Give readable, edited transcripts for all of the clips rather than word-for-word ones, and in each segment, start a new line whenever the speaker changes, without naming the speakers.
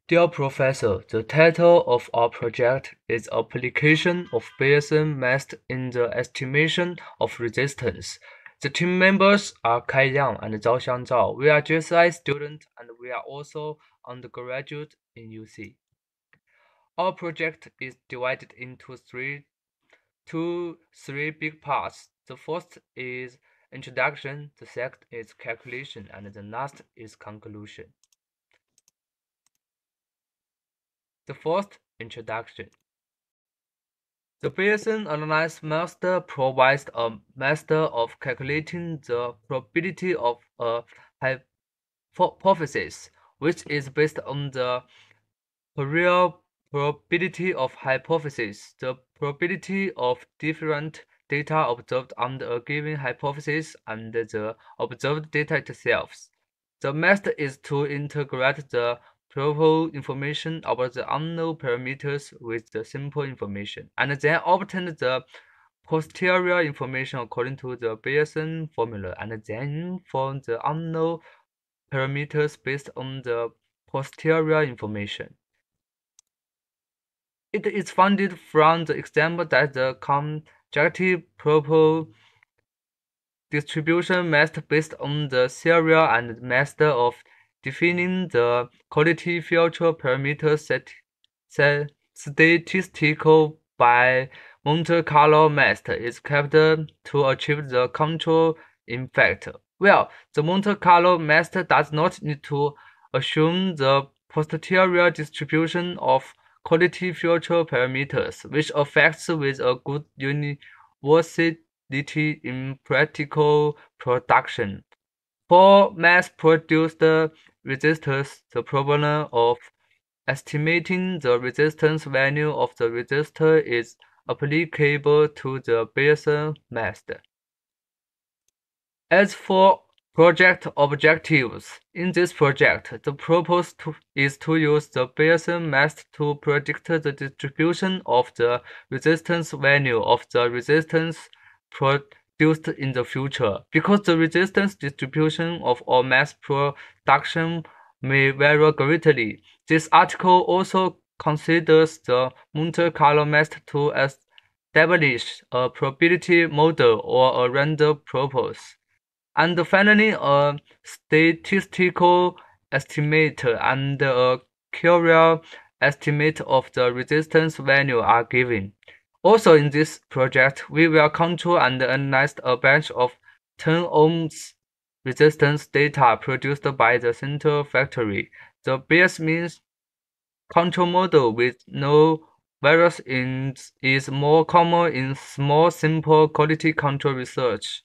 Dear Professor, the title of our project is Application of Bayesian Method in the Estimation of Resistance. The team members are Kai Yang and Zhaoxiang Zhao. We are JSI students and we are also undergraduate in UC. Our project is divided into three big parts. The first is introduction, the second is calculation, and the last is conclusion. The first, introduction. The Bayesian analysis method provides a method of calculating the probability of a hypothesis, which is based on the real probability of hypothesis, the probability of different data observed under a given hypothesis, and the observed data itself. The method is to integrate the probable information about the unknown parameters with the simple information, and then obtain the posterior information according to the Bayesian formula, and then form the unknown parameters based on the posterior information. It is founded from the example that the conjective probable distribution method based on the serial and method of defining the quality filter parameter statistical by Monte Carlo method is kept to achieve the control effect. Well, the Monte Carlo method does not need to assume the posterior distribution of quality filter parameters, which affects with a good universality in practical production. For mass-produced resistors, the problem of estimating the resistance value of the resistor is applicable to the Bayesian method. As for project objectives, in this project, the purpose is to use the Bayesian method to predict the distribution of the resistance value of the resistance produced in the future, because the resistance distribution of all mass production may vary greatly. This article also considers the Monte Carlo method to establish a probability model or a random purpose. And finally, a statistical estimate and a Curie estimate of the resistance value are given. Also in this project, we will control and analyze a batch of 10 ohms resistance data produced by the Center Factory. The Bayes means control model with no variance is more common in small, simple quality control research,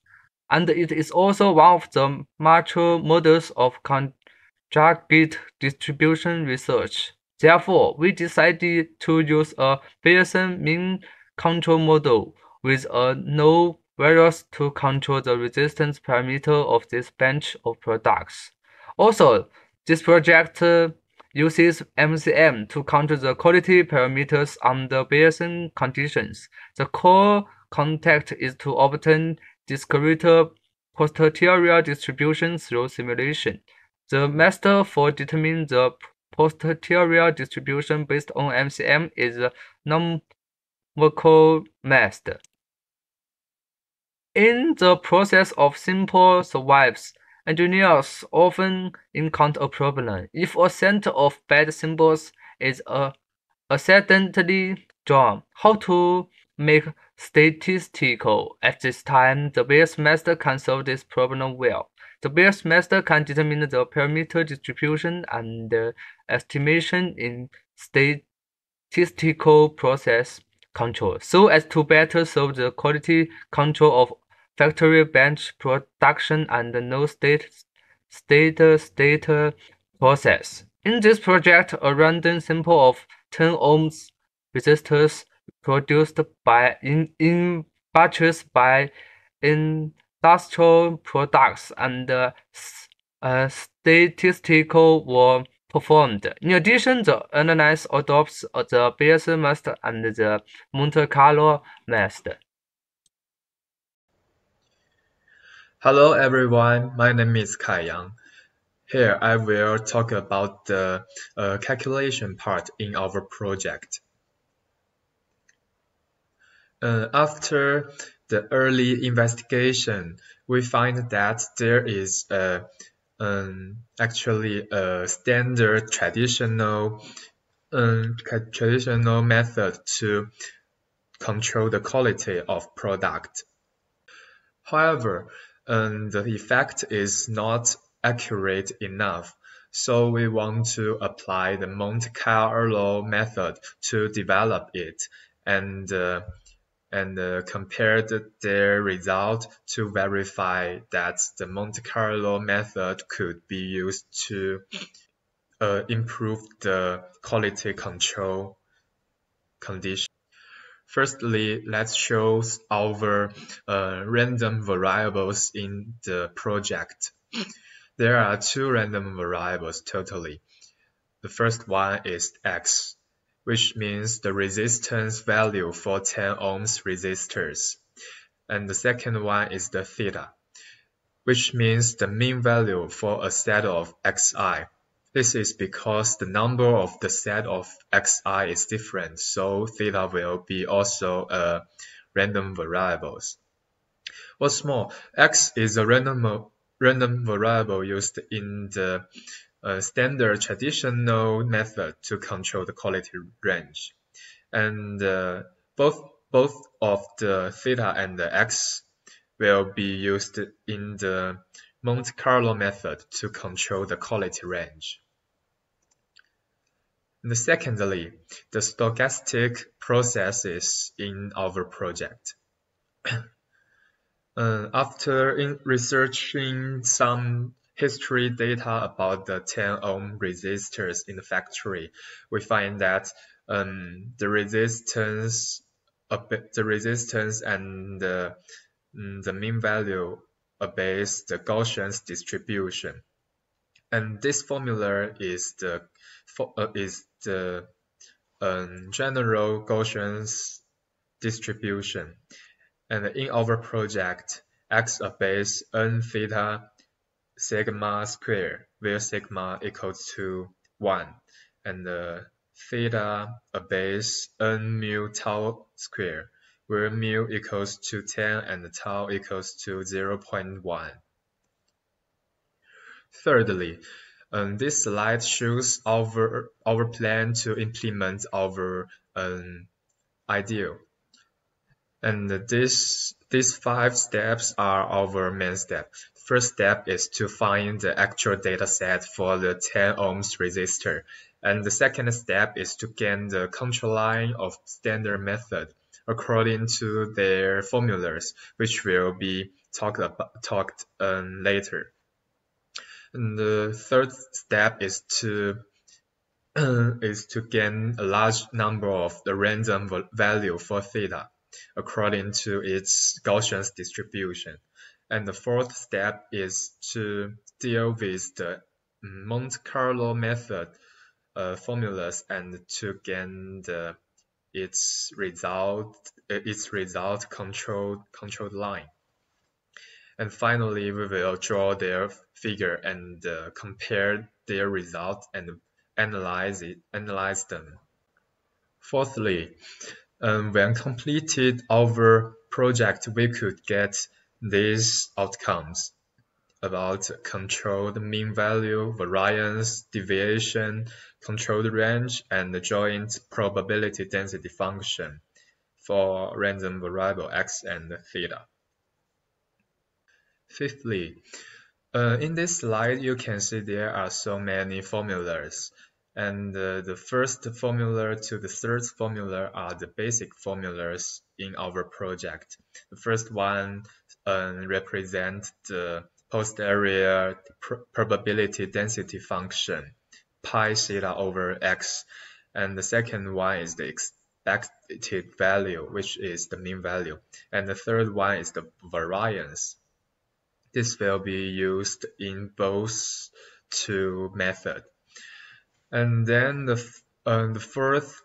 and it is also one of the mature models of conjugate distribution research. Therefore, we decided to use a Bayesian mean control model with a no variance to control the resistance parameter of this batch of products. Also, this project uses MCM to control the quality parameters under Bayesian conditions. The core concept is to obtain discrete posterior distribution through simulation. The method for determining the posterior distribution based on MCM is the numerical method. In the process of simple survives, engineers often encounter a problem. If a set of bad symbols is accidentally drawn, how to make statistical? At this time, the Bayes method can solve this problem well. The Bayes method can determine the parameter distribution and the estimation in statistical process control, so as to better solve the quality control of factory batch production and no state process. In this project, a random sample of 10 ohms resistors produced by in batches by industrial products and statistical were performed. In addition, the analysis adopts the Bayesian method and the Monte Carlo method.
Hello everyone, my name is Kai Yang. Here I will talk about the calculation part in our project. After the early investigation, we find that there is actually a standard traditional method to control the quality of product. However, the effect is not accurate enough, so we want to apply the Monte Carlo method to develop it and compare their result to verify that the Monte Carlo method could be used to improve the quality control condition. Firstly, let's show our random variables in the project. There are two random variables totally. The first one is X, which means the resistance value for 10 ohms resistors. And the second one is the theta, which means the mean value for a set of Xi. This is because the number of the set of Xi is different, so theta will be also a random variables. What's more, X is a random variable used in the standard traditional method to control the quality range. And both of the theta and the X will be used in the Monte Carlo method to control the quality range. And secondly, the stochastic processes in our project. After researching some history data about the 10 ohm resistors in the factory, we find that the resistance and the mean value obeys the Gaussian distribution, and this formula is the general Gaussian distribution. And in our project, X obeys n theta sigma square, where sigma equals to 1, and theta obeys n mu tau square, where mu equals to 10 and tau equals to 0.1. Thirdly, this slide shows our plan to implement our ideal. And these 5 steps are our main steps. First step is to find the actual data set for the 10 ohms resistor. And the second step is to gain the control line of standard method according to their formulas, which will be talked later. And the third step is to gain a large number of the random value for theta according to its Gaussian distribution. And the fourth step is to deal with the Monte Carlo method formulas and to gain its result controlled line. And finally, we will draw their figure and compare their results and analyze them. Fourthly, when completed our project, we could get these outcomes about controlled mean value, variance, deviation, controlled range, and the joint probability density function for random variable x and theta. Fifthly, in this slide, you can see there are so many formulas. And the first formula to the third formula are the basic formulas in our project. The first one represents the post-area probability density function, pi theta over x. And the second one is the expected value, which is the mean value. And the third one is the variance. This will be used in both two methods. And then the fourth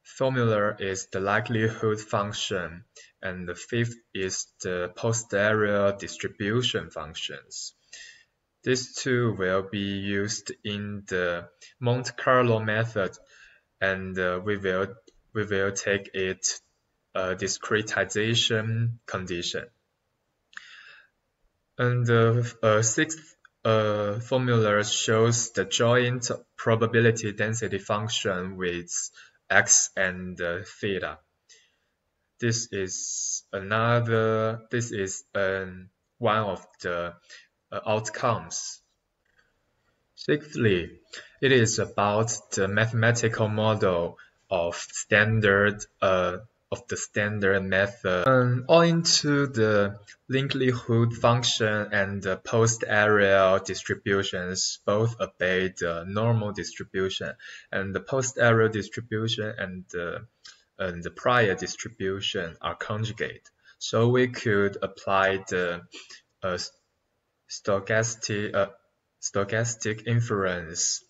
formula is the likelihood function, and the fifth is the post-area distribution functions. These two will be used in the Monte Carlo method, and we will take it a discretization condition. And the sixth formula shows the joint probability density function with x and theta. This is one of the outcomes. Sixthly, it is about the mathematical model of the standard method. Owing to the likelihood function and the post-area distributions both obey the normal distribution, and the post-area distribution and the prior distribution are conjugate. So we could apply the uh, stochastic inference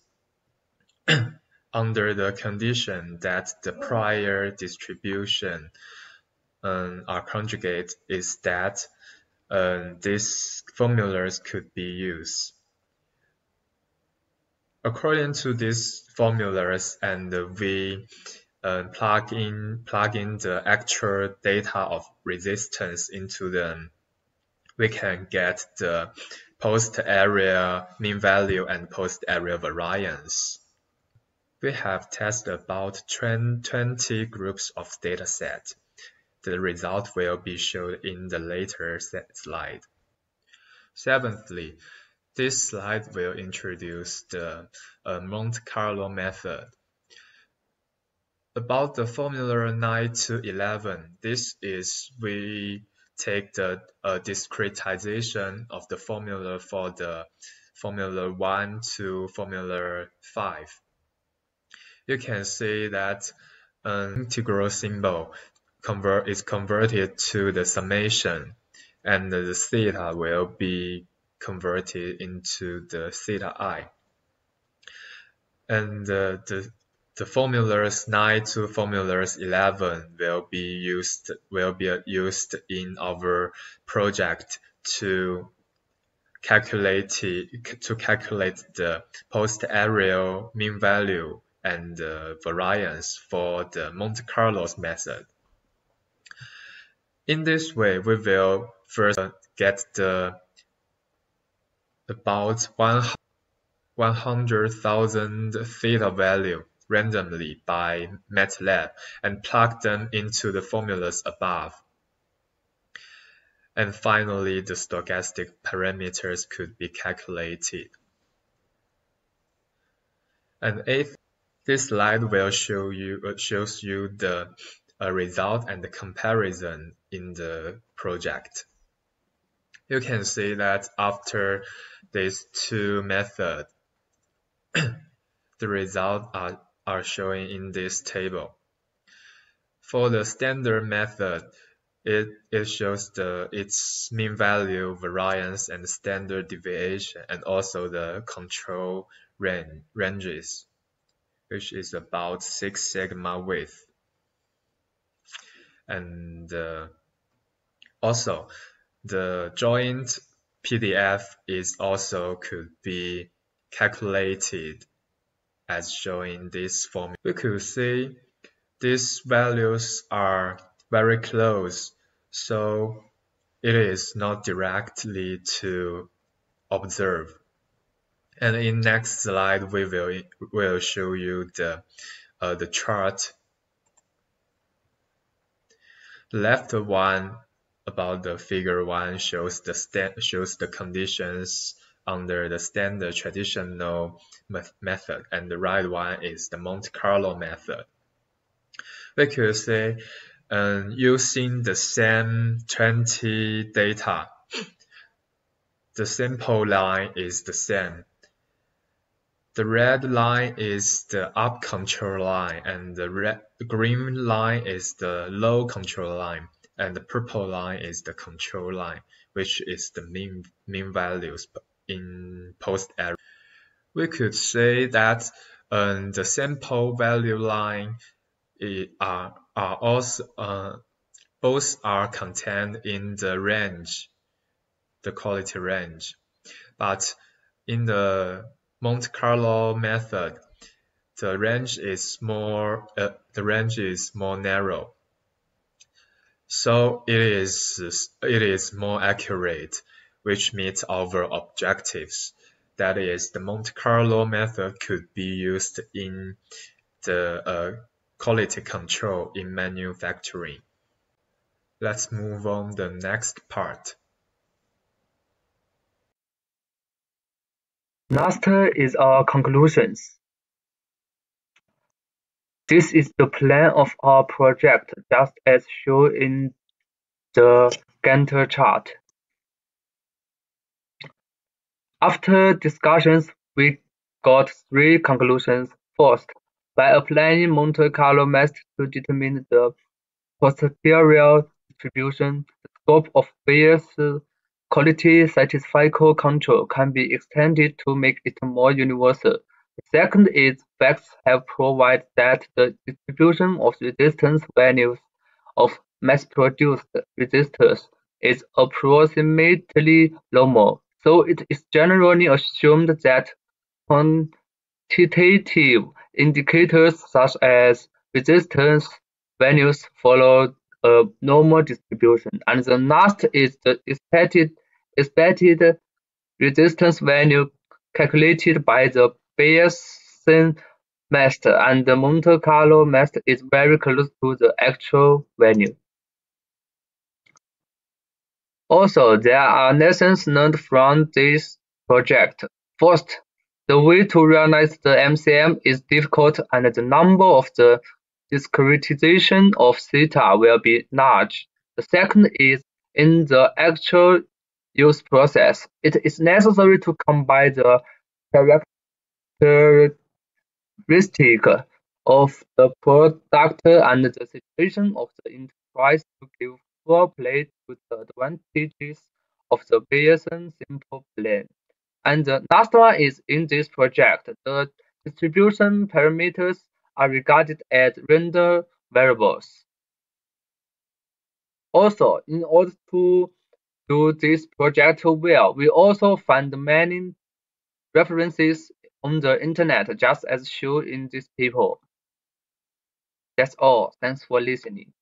under the condition that the prior distribution are conjugate is that these formulas could be used. According to these formulas, and we plug in the actual data of resistance into them, we can get the post-area mean value and post-area variance. We have tested about 20 groups of dataset. The result will be shown in the later slide. Seventhly, this slide will introduce the Monte Carlo method. About the formula 9 to 11, this is we take the discretization of the formula for the formula 1 to formula 5. You can see that an integral symbol is converted to the summation, and the theta will be converted into the theta I. And the formulas 9 to formulas 11 will be used in our project to calculate the post-area mean value and variance for the Monte Carlo's method. In this way, we will first get the about 100,000 theta value randomly by MATLAB and plug them into the formulas above. And finally, the stochastic parameters could be calculated. And eighth, this slide will shows you the result and the comparison in the project. You can see that after these two methods, the results are showing in this table. For the standard method, it shows its mean value, variance, and standard deviation, and also the control ranges, which is about 6 sigma width. And also, the joint PDF is also could be calculated as shown in this formula. We could see these values are very close, so it is not directly to observe. And in next slide, we will show you the chart. The left one about the figure 1 shows the conditions under the standard traditional method, and the right one is the Monte Carlo method. We could say using the same 20 data, the sample line is the same. The red line is the up control line, and the green line is the low control line, and the purple line is the control line, which is the mean values in post-area. We could say that the sample value line are also both are contained in the range, the quality range, but In the Monte Carlo method, the range is more narrow, so it is more accurate, which meets our objectives. That is, the Monte Carlo method could be used in the quality control in manufacturing. Let's move on the next part.
Last is our conclusions. This is the plan of our project, just as shown in the Gantt chart. After discussions, we got three conclusions. First, by applying Monte Carlo method to determine the posterior distribution, the scope of Bayes' quality statistical control can be extended to make it more universal. The second is facts have provided that the distribution of resistance values of mass-produced resistors is approximately normal, so it is generally assumed that quantitative indicators such as resistance values follow a normal distribution, and the last is the expected resistance value calculated by the Bayesian method, and the Monte Carlo method is very close to the actual value. Also, there are lessons learned from this project. First, the way to realize the MCM is difficult and the number of the discretization of theta will be large. The second is, in the actual use process, it is necessary to combine the characteristic of the product and the situation of the enterprise to give full play to the advantages of the Bayesian simple plan. And the last one is, in this project, the distribution parameters are regarded as random variables. Also, in order to do this project well, we also find many references on the internet, just as shown in this paper. That's all. Thanks for listening.